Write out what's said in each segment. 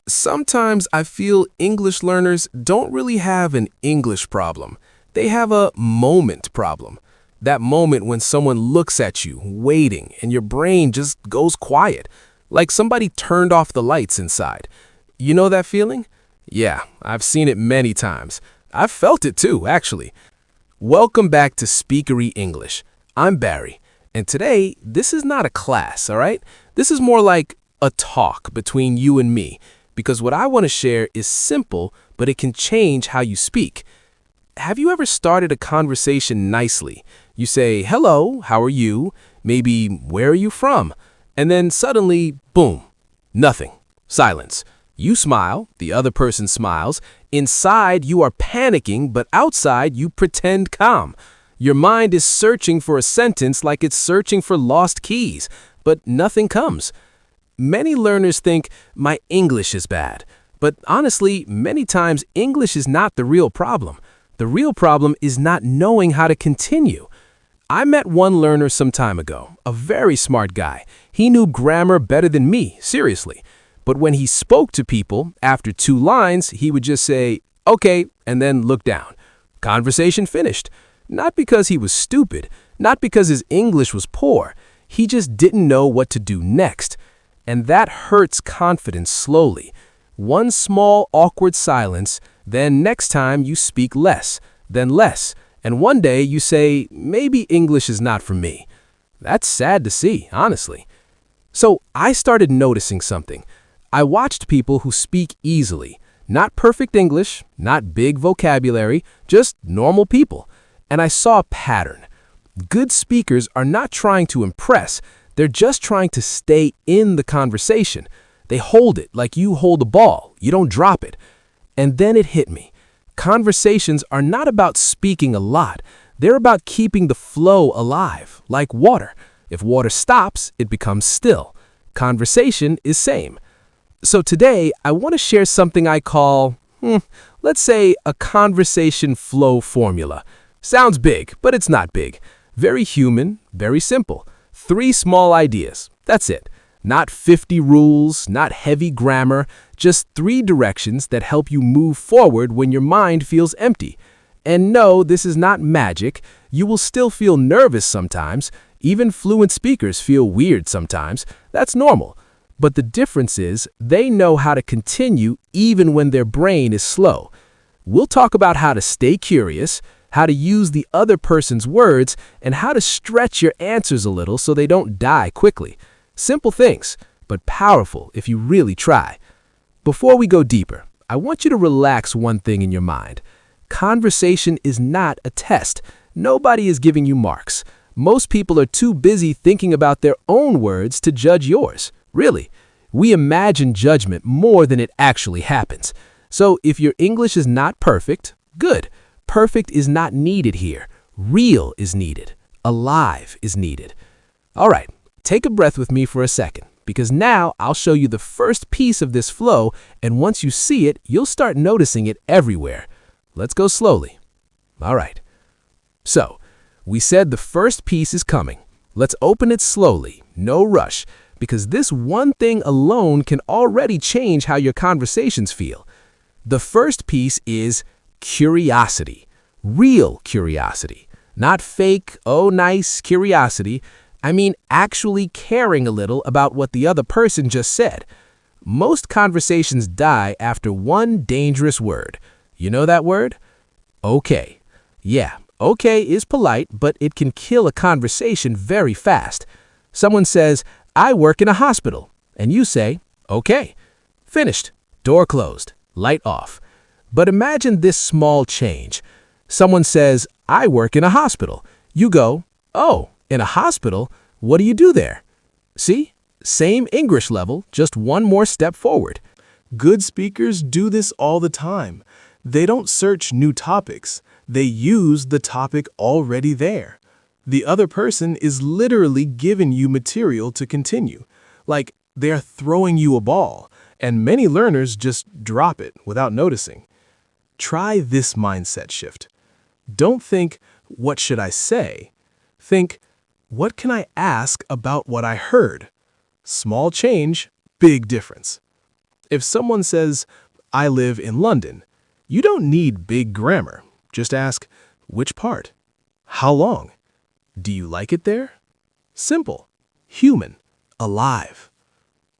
Sometimes I feel English learners don't really have an English problem. They have a moment problem. That moment when someone looks at you, waiting, and your brain just goes quiet, like somebody turned off the lights inside. You know that feeling? Yeah, I've seen it many times. I've felt it too, actually. Welcome back to Speakery English. I'm Barry, and today, this is not a class, all right? This is more like a talk between you and me, because what I want to share is simple, but it can change how you speak. Have you ever started a conversation nicely? You say, hello, how are you? Maybe, where are you from? And then suddenly, boom, nothing, silence. You smile, the other person smiles. Inside, you are panicking, but outside, you pretend calm. Your mind is searching for a sentence like it's searching for lost keys, but nothing comes. Many learners think, my English is bad. But honestly, many times English is not the real problem. The real problem is not knowing how to continue. I met one learner some time ago, a very smart guy. He knew grammar better than me, seriously. But when he spoke to people, after 2 lines, he would just say, okay, and then look down. Conversation finished. Not because he was stupid, not because his English was poor. He just didn't know what to do next. And that hurts confidence slowly. One small, awkward silence, then next time you speak less, then less, and one day you say, maybe English is not for me. That's sad to see, honestly. So I started noticing something. I watched people who speak easily, not perfect English, not big vocabulary, just normal people. And I saw a pattern. Good speakers are not trying to impress. They're just trying to stay in the conversation. They hold it like you hold a ball. You don't drop it. And then it hit me. Conversations are not about speaking a lot. They're about keeping the flow alive, like water. If water stops, it becomes still. Conversation is same. So today, I want to share something I call, let's say, a conversation flow formula. Sounds big, but it's not big. Very human, very simple. 3 small ideas. That's it. Not 50 rules, not heavy grammar, just 3 directions that help you move forward when your mind feels empty. And no, this is not magic. You will still feel nervous sometimes. Even fluent speakers feel weird sometimes. That's normal. But the difference is they know how to continue even when their brain is slow. We'll talk about how to stay curious, how to use the other person's words, and how to stretch your answers a little so they don't die quickly. Simple things, but powerful if you really try. Before we go deeper, I want you to relax one thing in your mind. Conversation is not a test. Nobody is giving you marks. Most people are too busy thinking about their own words to judge yours. Really, we imagine judgment more than it actually happens. So if your English is not perfect, good. Perfect is not needed here. Real is needed. Alive is needed. All right, take a breath with me for a second, because now I'll show you the first piece of this flow, and once you see it, you'll start noticing it everywhere. Let's go slowly. All right. So, we said the first piece is coming. Let's open it slowly, no rush, because this one thing alone can already change how your conversations feel. The first piece is curiosity, real curiosity, not fake, oh nice curiosity. I mean actually caring a little about what the other person just said. Most conversations die after one dangerous word. You know that word? Okay. Yeah, okay is polite, but it can kill a conversation very fast. Someone says, I work in a hospital, and you say, okay. Finished. Door closed. Light off. But imagine this small change. Someone says, I work in a hospital. You go, oh, in a hospital? What do you do there? See? Same English level, just one more step forward. Good speakers do this all the time. They don't search new topics. They use the topic already there. The other person is literally giving you material to continue. Like they're throwing you a ball, and many learners just drop it without noticing. Try this mindset shift. Don't think, what should I say? Think, what can I ask about what I heard? Small change, big difference. If someone says, I live in London, you don't need big grammar. Just ask, which part? How long? Do you like it there? Simple, human, alive.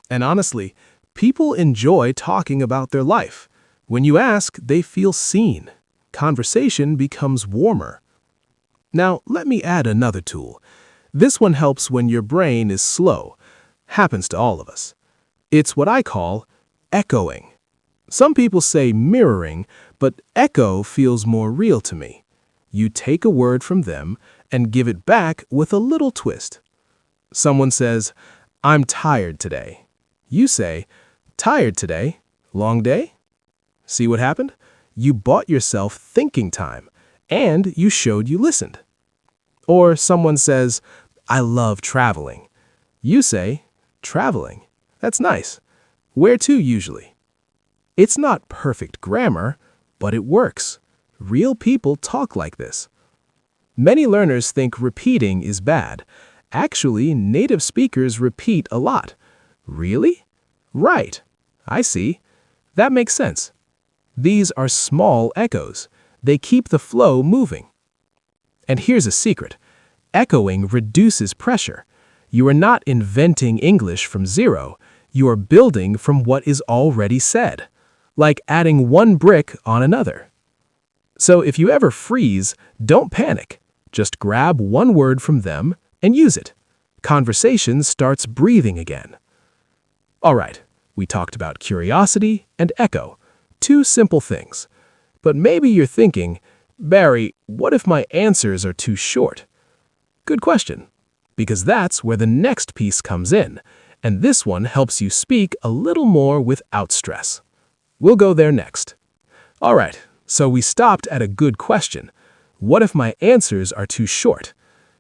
And honestly, people enjoy talking about their life. When you ask, they feel seen. Conversation becomes warmer. Now, let me add another tool. This one helps when your brain is slow. Happens to all of us. It's what I call echoing. Some people say mirroring, but echo feels more real to me. You take a word from them and give it back with a little twist. Someone says, I'm tired today. You say, tired today? Long day? See what happened? You bought yourself thinking time, and you showed you listened. Or someone says, I love traveling. You say, traveling. That's nice. Where to usually? It's not perfect grammar, but it works. Real people talk like this. Many learners think repeating is bad. Actually, native speakers repeat a lot. Really? Right. I see. That makes sense. These are small echoes. They keep the flow moving. And here's a secret. Echoing reduces pressure. You are not inventing English from zero. You are building from what is already said, like adding one brick on another. So if you ever freeze, don't panic. Just grab one word from them and use it. Conversation starts breathing again. All right, we talked about curiosity and echo, two simple things. But maybe you're thinking, Barry, what if my answers are too short? Good question, because that's where the next piece comes in, and this one helps you speak a little more without stress. We'll go there next. All right, so we stopped at a good question. What if my answers are too short?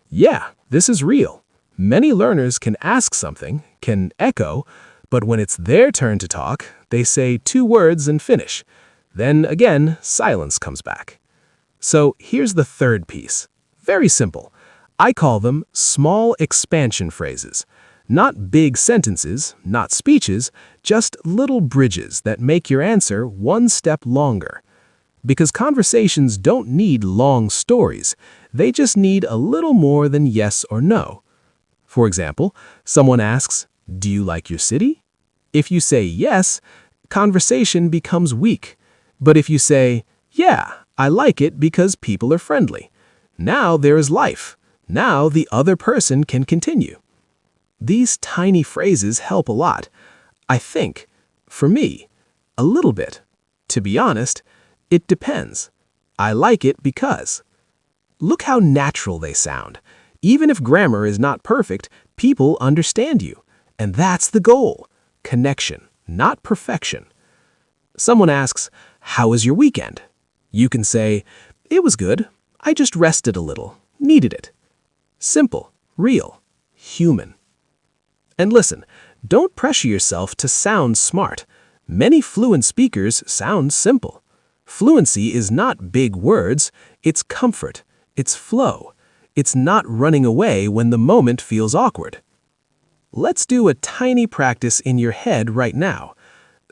Yeah, this is real. Many learners can ask something, can echo, but when it's their turn to talk, they say two words and finish. Then again, silence comes back. So here's the third piece. Very simple. I call them small expansion phrases. Not big sentences, not speeches, just little bridges that make your answer one step longer. Because conversations don't need long stories, they just need a little more than yes or no. For example, someone asks, do you like your city? If you say yes, conversation becomes weak. But if you say, yeah, I like it because people are friendly. Now there is life. Now the other person can continue. These tiny phrases help a lot. I think, for me, a little bit. To be honest, it depends. I like it because. Look how natural they sound. Even if grammar is not perfect, people understand you. And that's the goal. Connection, not perfection. Someone asks, how was your weekend? You can say, it was good. I just rested a little. Needed it. Simple, real, human. And listen, don't pressure yourself to sound smart. Many fluent speakers sound simple. Fluency is not big words, it's comfort, it's flow. It's not running away when the moment feels awkward. Let's do a tiny practice in your head right now.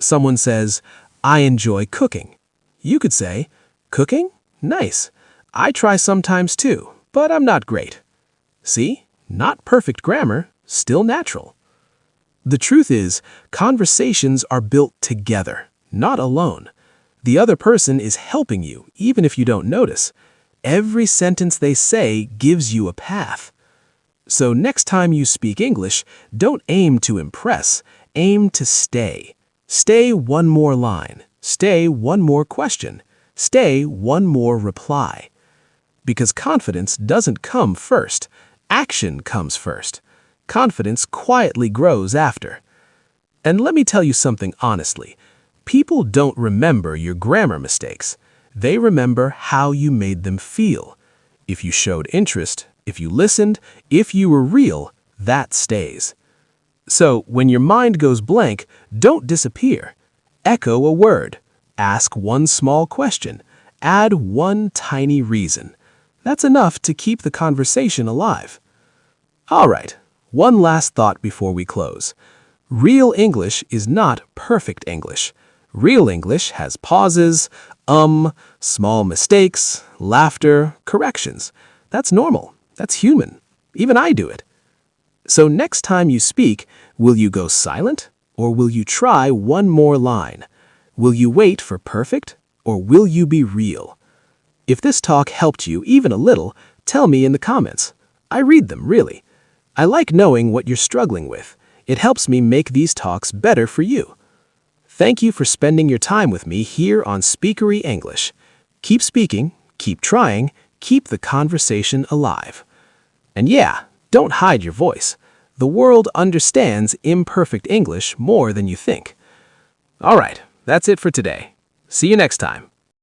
Someone says, I enjoy cooking. You could say, cooking? Nice. I try sometimes too, but I'm not great. See? Not perfect grammar, still natural. The truth is, conversations are built together, not alone. The other person is helping you, even if you don't notice. Every sentence they say gives you a path. So next time you speak English, don't aim to impress, aim to stay. Stay one more line. Stay one more question. Stay one more reply. Because confidence doesn't come first. Action comes first. Confidence quietly grows after. And let me tell you something honestly. People don't remember your grammar mistakes. They remember how you made them feel. If you showed interest, if you listened, if you were real, that stays. So when your mind goes blank, don't disappear. Echo a word. Ask one small question. Add one tiny reason. That's enough to keep the conversation alive. All right, one last thought before we close. Real English is not perfect English. Real English has pauses, small mistakes, laughter, corrections. That's normal. That's human. Even I do it. So next time you speak, will you go silent or will you try one more line? Will you wait for perfect or will you be real? If this talk helped you even a little, tell me in the comments. I read them, really. I like knowing what you're struggling with. It helps me make these talks better for you. Thank you for spending your time with me here on Speakery English. Keep speaking, keep trying, keep the conversation alive. And yeah, don't hide your voice. The world understands imperfect English more than you think. All right, that's it for today. See you next time.